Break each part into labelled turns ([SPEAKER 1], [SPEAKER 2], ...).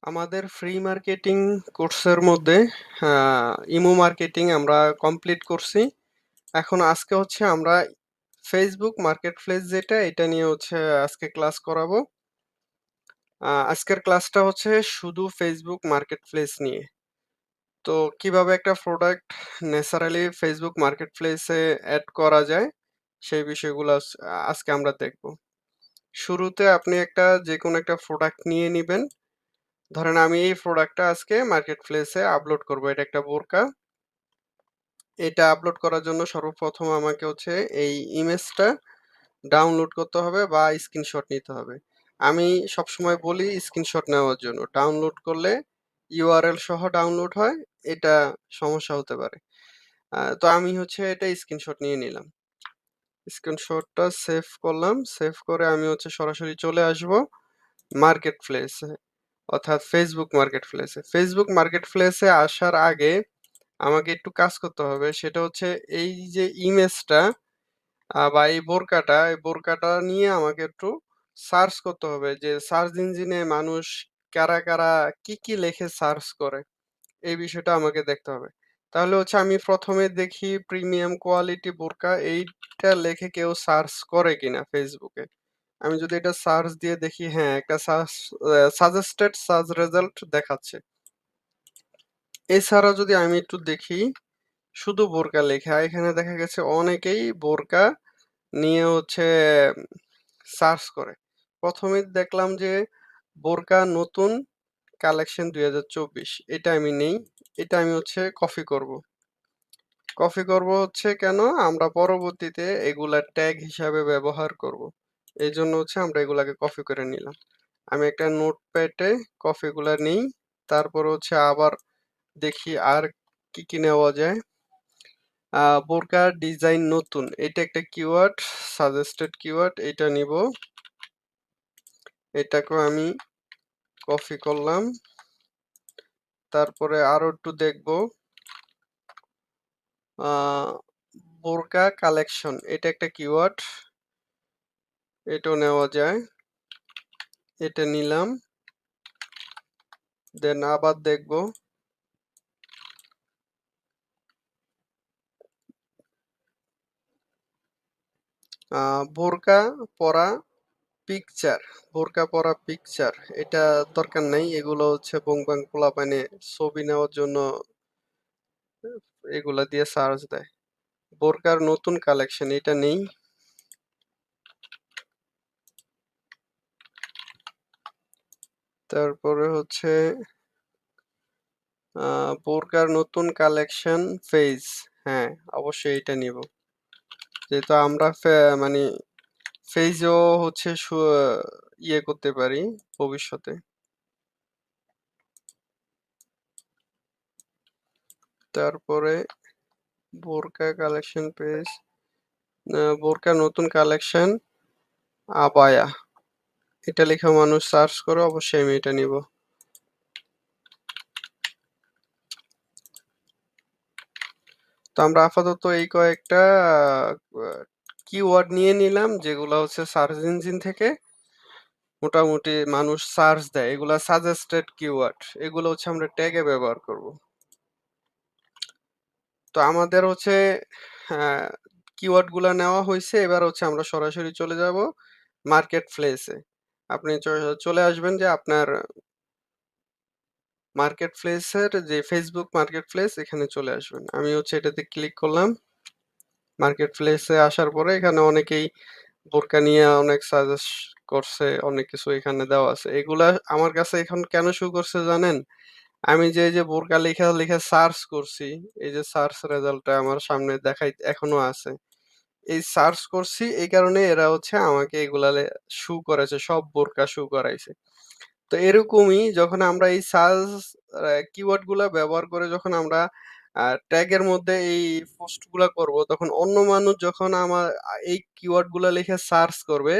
[SPEAKER 1] আমাদের free marketing কোর্সের মধ্যে ইমো মার্কেটিং আমরা কমপ্লিট করছি। এখন আজকে হচ্ছে আমরা ফেসবুক মার্কেট প্লেস যেটা এটা নিয়ে হচ্ছে আজকে ক্লাস করাবো। আজকের ক্লাসটা হচ্ছে শুধু ফেসবুক মার্কেট প্লেস নিয়ে। তো কিভাবে একটা প্রোডাক্ট ন্যাচারালি ফেসবুক মার্কেট প্লেসে অ্যাড করা যায় সেই বিষয়গুলো আজকে আমরা দেখব। শুরুতে আপনি যে কোনো একটা প্রোডাক্ট নিয়ে নিবেন। ধরেন আমি এই প্রোডাক্টটা আজকে মার্কেট প্লেসে আপলোড করব। এটা একটা বোরকা। এটা আপলোড করার জন্য সর্বপ্রথম আমাকে হচ্ছে এই ইমেজটা ডাউনলোড করতে হবে বা স্ক্রিনশট নিতে হবে। আমি সবসময় বলি স্ক্রিনশট নেওয়ার জন্য। ডাউনলোড করলে ইউআরএল সহ ডাউনলোড হয়। এটা সমস্যা হতে পারে। তো আমি হচ্ছে এটা স্ক্রিনশট নিয়ে নিলাম। স্ক্রিনশটটা সেভ করলাম। সেভ করে আমি হচ্ছে সরাসরি চলে আসব মার্কেট প্লেসে, অর্থাৎ ফেসবুক মার্কেট প্লেসে। ফেসবুক মার্কেট প্লেসে আসার আগে আমাকে একটু কাজ করতে হবে। সেটা হচ্ছে এই যে ইমেজটা বা এই বোরকাটা নিয়ে আমাকে একটু সার্চ করতে হবে যে সার্চ ইঞ্জিনে মানুষ কারা কি লেখে সার্চ করে। এই বিষয়টা আমাকে দেখতে হবে। তাহলে হচ্ছে আমি ১ম এ দেখি প্রিমিয়াম কোয়ালিটি বোরকা এইটা লেখে কেউ সার্চ করে কিনা ফেসবুকে। আমি যদি এটা সার্চ দিয়ে দেখি, হ্যাঁ, একটা সাজেস্টেড সার্চ রেজাল্ট দেখাচ্ছে। এছাড়া যদি আমি একটু দেখি শুধু বোরকা লেখা, এখানে দেখা গেছে অনেকেই বোরকা নিয়ে হচ্ছে সার্চ করে। ১ম এ দেখলাম যে বোরকা নতুন কালেকশন ২০২৪ এটা আমি নেই। এটা আমি হচ্ছে কপি করব। কপি করব হচ্ছে কেন? আমরা পরবর্তীতে এগুলা ট্যাগ হিসাবে ব্যবহার করব। এজন্য হচ্ছে আমরা এগুলাকে কপি করে নিলাম। আমি একটা নোটপ্যাডে কপিগুলা নেই। তারপর হচ্ছে আবার দেখি আর কি নেওয়া যায়। বোরকার ডিজাইন নতুন। এটা একটা কিওয়ার্ড, সাজেস্টেড কিওয়ার্ড। এটা নিব। এটাকেও আমি কপি করলাম। তারপরে আরো একটু দেখব। আ বোরকা কালেকশন। এটা একটা কিওয়ার্ড। এটাও নেওয়া যায়। এটা নিলাম। দেন আবার দেখব। বোরকা পরা পিকচার। বোরকা পরা পিকচার। এটা দরকার নাই। এগুলো হচ্ছে বং-বাং পোলাপানে ছবি নেওয়ার জন্য এগুলা দিয়ে সার্চ দেয়। বোরকার নতুন কালেকশন এটা নেই। তারপরে হচ্ছে বোরকার নতুন কালেকশন ফেজ। হ্যাঁ, অবশ্যই এটা নিব। যেহেতু আমরা মানে ফেজও হচ্ছে ইয়ে করতে পারি ভবিষ্যতে। তারপরে বোরকা কালেকশন পেজ, বোরকা নতুন কালেকশন আবায়া। এটা লিখে মানুষ সার্চ করে, অবশ্যই আমি এটা নিব। তো আমরা আপাতত এই কয়েকটা কিওয়ার্ড নিয়ে নিলাম যেগুলো হচ্ছে সার্চ ইঞ্জিন থেকে মোটামুটি মানুষ সার্চ দেয়। এগুলা সাজেস্টেড কিওয়ার্ড। এগুলো হচ্ছে আমরা ট্যাগে ব্যবহার করব। তো আমাদের হচ্ছে হ্যাঁ, কিওয়ার্ড গুলা নেওয়া হয়েছে। এবার হচ্ছে আমরা সরাসরি চলে যাব মার্কেট প্লেসে। আপনি চলে আসবেন যে আপনার মার্কেট প্লেসের যে ফেসবুক মার্কেট প্লেস এখানে চলে আসবেন। আমি হচ্ছে এটাতে ক্লিক করলাম। মার্কেট প্লেসে আসার পরে এখানে অনেকেই বোরকা নিয়ে অনেক সাজেস্ট করছে, অনেক কিছু এখানে দেওয়া আছে। এগুলা আমার কাছে এখন কেন শো করছে জানেন? আমি যে এই যে বোরকা লিখে সার্চ করছি, এই যে সার্চ রেজাল্টটা আমার সামনে এখনো আছে। এই সার্চ করছি এই কারণে এরা হচ্ছে আমাকে এগুলা শো করেছে, সব বোরকা শো করাইছে। তো এরকমই যখন আমরা এই সার্চ কিওয়ার্ড গুলা ব্যবহার করে যখন আমরা ট্যাগের মধ্যে এই পোস্ট গুলা করবো, তখন অন্য মানুষ যখন এই কিওয়ার্ড গুলা লিখে সার্চ করবে,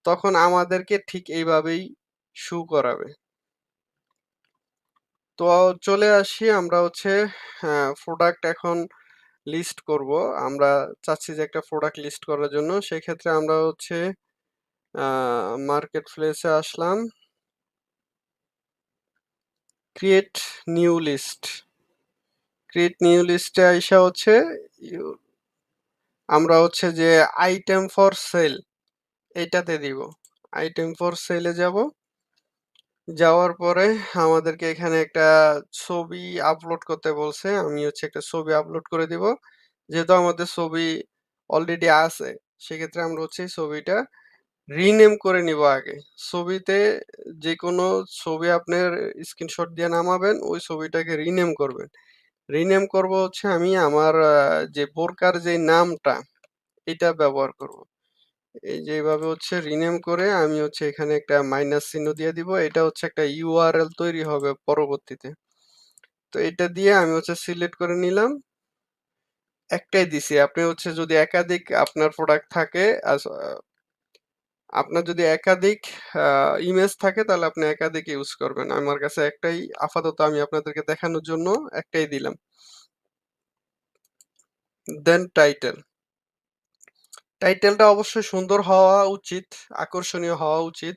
[SPEAKER 1] তখন আমাদেরকে ঠিক এইভাবেই শো করাবে। তো চলে আসি আমরা হচ্ছে প্রোডাক্ট এখন লিস্ট করব। আমরা চাচ্ছি যে একটা প্রোডাক্ট লিস্ট করার জন্য। সেক্ষেত্রে আমরা হচ্ছে মার্কেট প্লেসে আসলাম। Create new list. Create new লিস্টে আইসা হচ্ছে আমরা হচ্ছে যে আইটেম ফর সেল এইটাতে দিব। আইটেম ফর সেলে যাব। যাওয়ার পরে আমাদেরকে এখানে একটা ছবি আপলোড করতে বলছে। আমি হচ্ছে একটা ছবি আপলোড করে দিব। যেহেতু আমাদের ছবি অলরেডি আছে, সেক্ষেত্রে আমরা হচ্ছে এই ছবিটা রিনেম করে নিব আগে। ছবিতে যেকোনো ছবি আপনার স্ক্রিনশট দিয়ে নামাবেন, ওই ছবিটাকে রিনেম করবেন। রিনেম করব হচ্ছে আমি আমার যে বোরকার যে নামটা, এটা ব্যবহার করব। এই যে এভাবে হচ্ছে রিনেম করে আমি হচ্ছে এখানে একটা মাইনাস চিহ্ন দিয়ে দিব। এটা হচ্ছে একটা ইউআরএল তৈরি হবে পরবর্তীতে। তো এটা দিয়ে আমি হচ্ছে সিলেক্ট করে নিলাম। একটাই দিছি। আপনি হচ্ছে যদি একাধিক আপনার প্রোডাক্ট থাকে আপনার যদি একাধিক ইমেজ থাকে তাহলে আপনি একাধিক ইউজ করবেন। আমার কাছে একটাই আপাতত আমি আপনাদেরকে দেখানোর জন্য একটাই দিলাম। দেন টাইটেল। টাইটেলটা অবশ্যই সুন্দর হওয়া উচিত, আকর্ষণীয় হওয়া উচিত।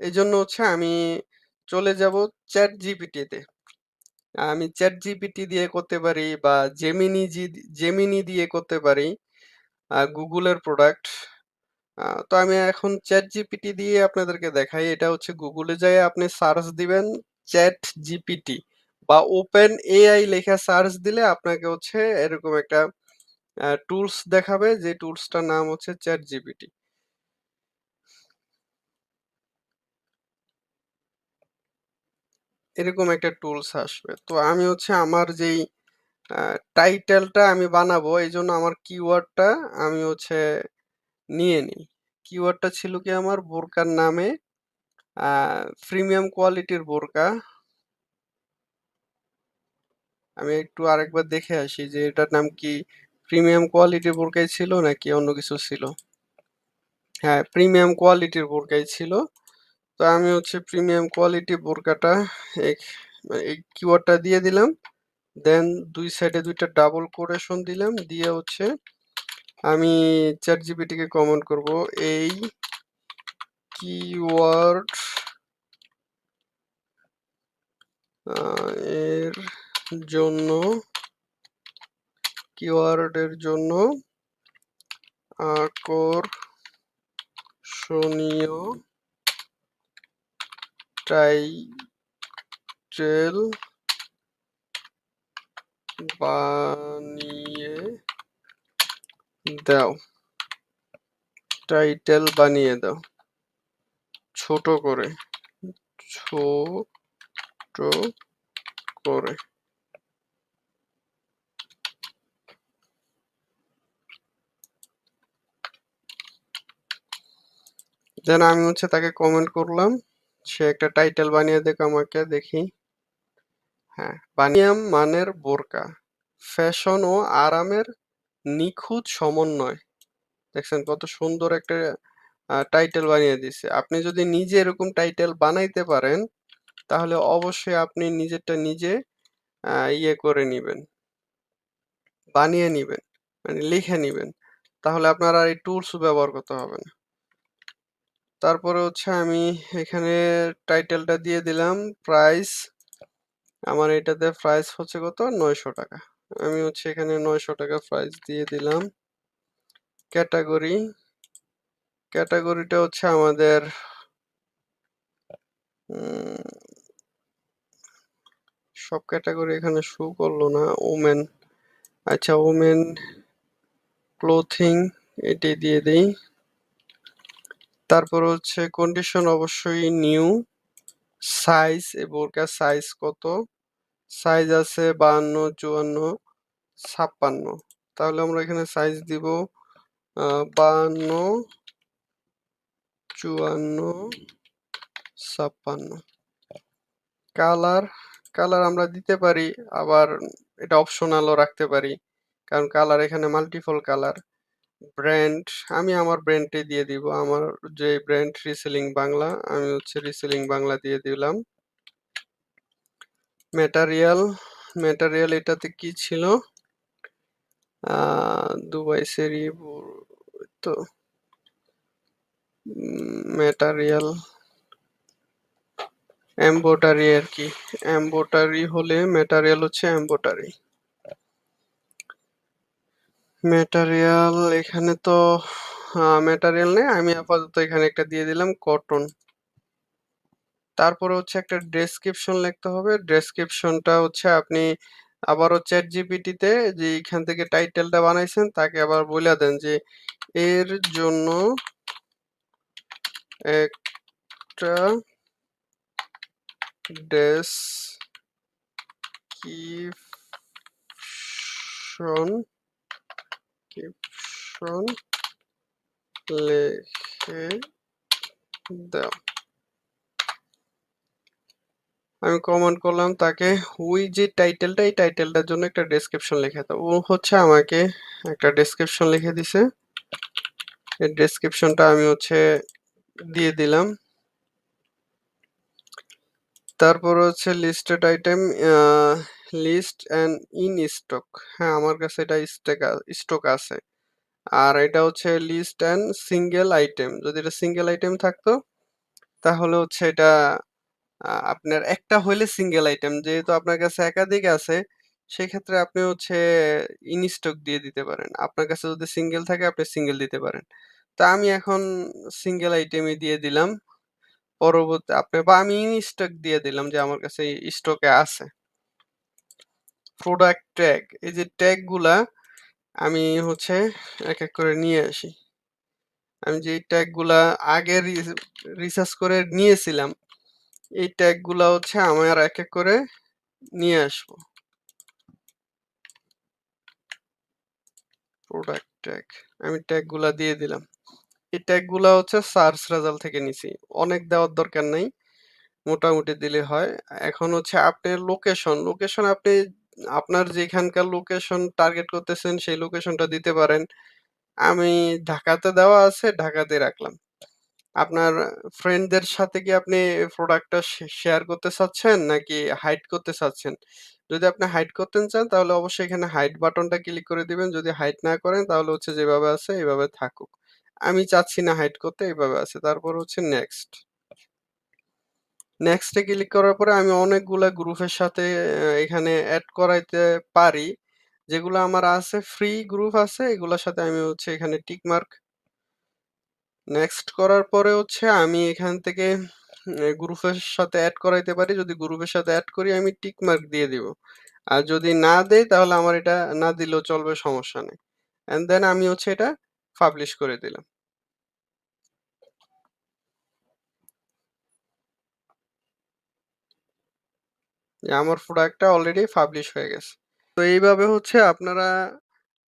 [SPEAKER 1] এজন্য হচ্ছে আমি চলে যাব ChatGPT তে। আমি ChatGPT দিয়ে করতে পারি বা জেমিনি দিয়ে করতে পারি। Google এর প্রোডাক্ট। তো আমি এখন ChatGPT দিয়ে আপনাদেরকে দেখাই। এটা হচ্ছে Google এ যাইয়া আপনি সার্চ দিবেন ChatGPT বা OpenAI লেখা সার্চ দিলে আপনাকে হচ্ছে এরকম একটা টুলস দেখাবে, যে টুলসটার নাম হচ্ছে ChatGPT। এরকম একটা টুলস আসবে। তো আমি হচ্ছে আমার যেই টাইটেলটা আমি বানাবো, এইজন্য আমার কিওয়ার্ডটা আমি হচ্ছে নিয়ে নিই। কিওয়ার্ডটা ছিল কি আমার বোরকার নামে আ প্রিমিয়াম কোয়ালিটির বোরকা। আমি একটু আরেকবার দেখে আসি যে এটার নাম কি প্রিমিয়াম কোয়ালিটির বোরকাই ছিল নাকি অন্য কিছু ছিল? হ্যাঁ, প্রিমিয়াম কোয়ালিটির বোরকাই ছিল। তো আমি হচ্ছে প্রিমিয়াম কোয়ালিটি বোরকাটা এই এই কিওয়ার্ডটা দিয়ে দিলাম। দেন ২ সাইডে ২ টা ডাবল কোটেশন দিলাম। দিয়ে হচ্ছে আমি ChatGPT কে কমান্ড করব এই কিওয়ার্ড আ এর জন্য কিওয়ার্ডের জন্য আকর্ষণীয় টাইটেল বানিয়ে দাও। টাইটেল বানিয়ে দাও। ছোট করে। ছোট করে। দেন আমি হচ্ছে তাকে কমেন্ট করলাম। সে একটা টাইটেল বানিয়ে দেখ আমাকে দেখি। হ্যাঁ, বানিয়াম মানের বোরকা। ফ্যাশন ও আরামের নিখুঁত সমন্বয়। দেখছেন কত সুন্দর একটা টাইটেল বানিয়ে দিছে। আপনি যদি নিজে এরকম টাইটেল বানাইতে পারেন, তাহলে অবশ্যই আপনি নিজেরটা নিজে ইয়ে করে নিবেন, বানিয়ে নিবেন, মানে লিখে নিবেন। তাহলে আপনার আর এই টুলস ব্যবহার করতে হবে না। তারপরে হচ্ছে আমি এখানে টাইটেলটা দিয়ে দিলাম প্রাইস। আমার এটাতে প্রাইস হচ্ছে কত? ৳৯০০। আমি হচ্ছে এখানে ৳৯০০ প্রাইস দিয়ে দিলাম। ক্যাটেগরি, ক্যাটেগরিটা হচ্ছে আমাদের উম সব ক্যাটেগরি এখানে শো করলো না। ওমেন, আচ্ছা ওমেন ক্লোথিং এটাই দিয়ে দেই। তারপর হচ্ছে কন্ডিশন অবশ্যই নিউ। সাইজ, এই বোরকার সাইজ কত? সাইজ আছে ৫২, ৫৪, ৫৬। তাহলে আমরা এখানে সাইজ দিব ৫২, ৫৪, ৫৬। কালার, কালার আমরা দিতে পারি, আবার এটা অপশনালও রাখতে পারি। কারণ কালার এখানে মাল্টিপল কালার। ব্র্যান্ড, আমি আমার ব্র্যান্ডটাই দিয়ে দিব। আমার যে ব্র্যান্ড রিসেলিং বাংলা, আমি হচ্ছে রিসেলিং বাংলা দিয়ে দিলাম। ম্যাটেরিয়াল, ম্যাটেরিয়াল এটাতে কি ছিল? দুবাই সেরি তো ম্যাটেরিয়াল এমব্রয়ডারি আরকি। এমব্রয়ডারি হলে ম্যাটেরিয়াল হচ্ছে এমব্রয়ডারি। ম্যাটেরিয়াল এখানে তো ম্যাটেরিয়াল নেই। আমি আপাতত এখানে একটা দিয়ে দিলাম কটন। তারপরে হচ্ছে একটা ডেসক্রিপশন লিখতে হবে। ডেসক্রিপশনটা হচ্ছে আপনি আবারও ChatGPT তে যে এখান থেকে টাইটেলটা বানাইছেন তাকে আবার বইলা দেন যে, "এর জন্য একটা ডেসক্রিপশন ক্রিপশন লিখে দাও।" আমি কমান্ড করলাম তাকে ওই যে টাইটেলটা, এই টাইটেলটার জন্য একটা ডেসক্রিপশন লিখে দাও। ও হচ্ছে আমাকে একটা ডেসক্রিপশন লিখে দিছে। এই ডেসক্রিপশনটা আমি হচ্ছে দিয়ে দিলাম। তারপর হচ্ছে listed item list and in stock. হ্যাঁ, আমার কাছে এটা স্টক আছে। আর এটা হচ্ছে লিস্ট অ্যান্ড সিঙ্গেল আইটেম। যদি এটা সিঙ্গেল আইটেম থাকতো তাহলে হচ্ছে এটা আপনার একটা হইলে সিঙ্গেল আইটেম। যেহেতু আপনার কাছে একাধিক আছে সেক্ষেত্রে আপনি হচ্ছে ইন স্টক দিয়ে দিতে পারেন। আপনার কাছে যদি সিঙ্গেল থাকে আপনি সিঙ্গেল দিতে পারেন। তো আমি এখন সিঙ্গেল আইটেমই দিয়ে দিলাম। পরবর্তী বা আমি ইন স্টক দিয়ে দিলাম যে আমার কাছে স্টকে আছে। প্রোডাক্ট ট্যাগ, এই যে ট্যাগ গুলা আমি হচ্ছে এক এক করে নিয়ে আসি। আমি যে ট্যাগ গুলা আগে রিসার্চ করে নিয়েছিলাম এই ট্যাগ গুলা হচ্ছে আমার এক এক করে নিয়ে আসবো। প্রোডাক্ট ট্যাগ, আমি ট্যাগ গুলা দিয়ে দিলাম। এই ট্যাগ গুলা হচ্ছে সার্চ রেজাল্ট থেকে নিছি। অনেক দেওয়ার দরকার নাই, মোটামুটি দিলে হয়। এখন হচ্ছে আপনার লোকেশন আপনি আপনার যেখানকার লোকেশন টার্গেট করতেছেন সেই লোকেশনটা দিতে পারেন। আমি ঢাকাতে দেওয়া আছে, ঢাকাতে রাখলাম। আপনার ফ্রেন্ডদের সাথে কি আপনি প্রোডাক্টটা শেয়ার করতে চাচ্ছেন নাকি হাইড করতে চাচ্ছেন? যদি আপনি হাইড করতে চান তাহলে অবশ্যই এখানে হাইড বাটনটা ক্লিক করে দিবেন। যদি হাইড না করেন তাহলে হচ্ছে যেভাবে আছে এভাবে থাকুক। আমি চাচ্ছি না হাইড করতে, এভাবে আছে। তারপর হচ্ছে নেক্সট। নেক্সট এ ক্লিক করার পরে আমি অনেকগুলা গ্রুপের সাথে এখানে এড করাইতে পারি। যেগুলো আমার আছে ফ্রি গ্রুপ আছে এগুলোর সাথে আমি হচ্ছে এখানে টিক মার্ক নেক্সট করার পরে হচ্ছে আমি এখান থেকে গ্রুপের সাথে এড করাইতে পারি। যদি গ্রুপের সাথে এড করি আমি টিক মার্ক দিয়ে দিব। আর যদি না দেই তাহলে আমার এটা না দিলেও চলবে, সমস্যা নেই। অ্যান্ড দেন আমি হচ্ছে এটা পাবলিশ করে দিলাম। যে আমার প্রোডাক্টটা অলরেডি পাবলিশ হয়ে গেছে। তো এইভাবে হচ্ছে আপনারা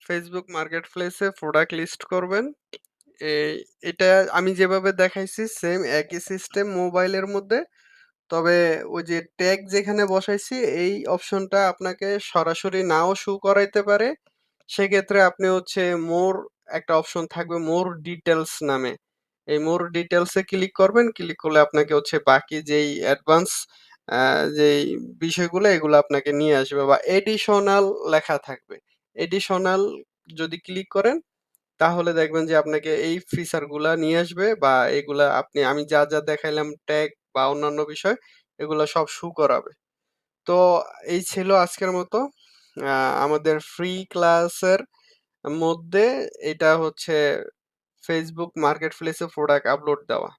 [SPEAKER 1] Facebook মার্কেটপ্লেসে প্রোডাক্ট লিস্ট করবেন। এই এটা আমি যেভাবে দেখাইছি সেম একই সিস্টেম মোবাইলের মধ্যে। তবে ওই যে ট্যাগ যেখানে বসাইছি এই অপশনটা আপনাকে সরাসরি নাও শো করাইতে পারে। সেক্ষেত্রে আপনি হচ্ছে মোর একটা অপশন থাকবে মোর ডিটেইলস নামে। এই মোর ডিটেইলস এ ক্লিক করবেন। ক্লিক করলে আপনাকে হচ্ছে বাকি যেই অ্যাডভান্স যেই বিষয়গুলো এগুলো আপনাকে নিয়ে আসবে বা এডিশনাল লেখা থাকবে। এডিশনাল যদি ক্লিক করেন তাহলে দেখবেন যে আপনাকে এই ফিচার গুলা নিয়ে আসবে বা এগুলা আমি যা, যা দেখাইলাম ট্যাগ বা অন্যান্য বিষয় এগুলা সব শো করাবে। তো এই ছিল আজকের মতো আ আমাদের ফ্রি ক্লাসের মধ্যে এটা হচ্ছে Facebook মার্কেটপ্লেস এ প্রোডাক্ট আপলোড দেওয়া।